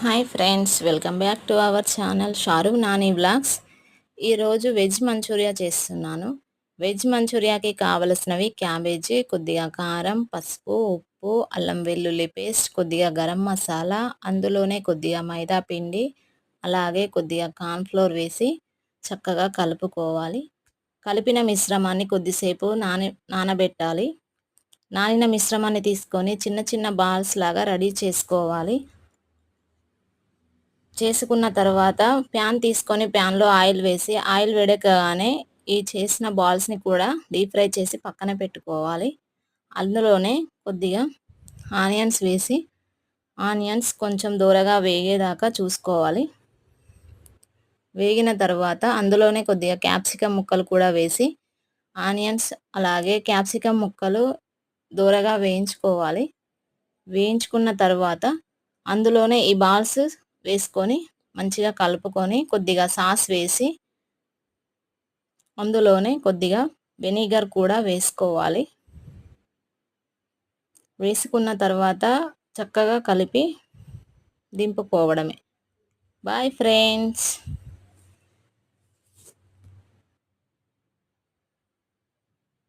Hi friends, welcome back to our channel షారు Nani vlogs. ఈరోజు veg Manchuria చేస్తున్నాను. Veg మంచూరియాకి కావలసినవి cabbage, కొద్దిగా కారం, పసుపు, ఉప్పు, అల్లం వెల్లుల్లి పేస్ట్, కొద్దిగా గరం మసాలా, అందులోనే కొద్దిగా మైదా పిండి, అలాగే కొద్దిగా కార్న్ఫ్లోర్ వేసి చక్కగా కలుపుకోవాలి. కలిపిన మిశ్రమాన్ని కొద్దిసేపు నానబెట్టాలి. నానిన మిశ్రమాన్ని తీసుకొని చిన్న చిన్న బాల్స్ లాగా రెడీ చేసుకోవాలి. చేసుకున్న తర్వాత ప్యాన్ తీసుకొని ప్యాన్లో ఆయిల్ వేసి ఆయిల్ వేడెక్కగానే ఈ చేసిన బాల్స్ని కూడా డీప్ ఫ్రై చేసి పక్కన పెట్టుకోవాలి. అందులోనే కొద్దిగా ఆనియన్స్ వేసి ఆనియన్స్ కొంచెం దూరగా వేగేదాకా చూసుకోవాలి. వేగిన తర్వాత అందులోనే కొద్దిగా క్యాప్సికమ్ ముక్కలు కూడా వేసి ఆనియన్స్ అలాగే క్యాప్సికమ్ ముక్కలు దూరగా వేయించుకోవాలి. వేయించుకున్న తర్వాత అందులోనే ఈ బాల్స్ వేసుకొని మంచిగా కలుపుకొని కొద్దిగా సాస్ వేసి అందులోనే కొద్దిగా వెనిగర్ కూడా వేసుకోవాలి. వేసుకున్న తర్వాత చక్కగా కలిపి దింపుకోవడమే. Bye friends.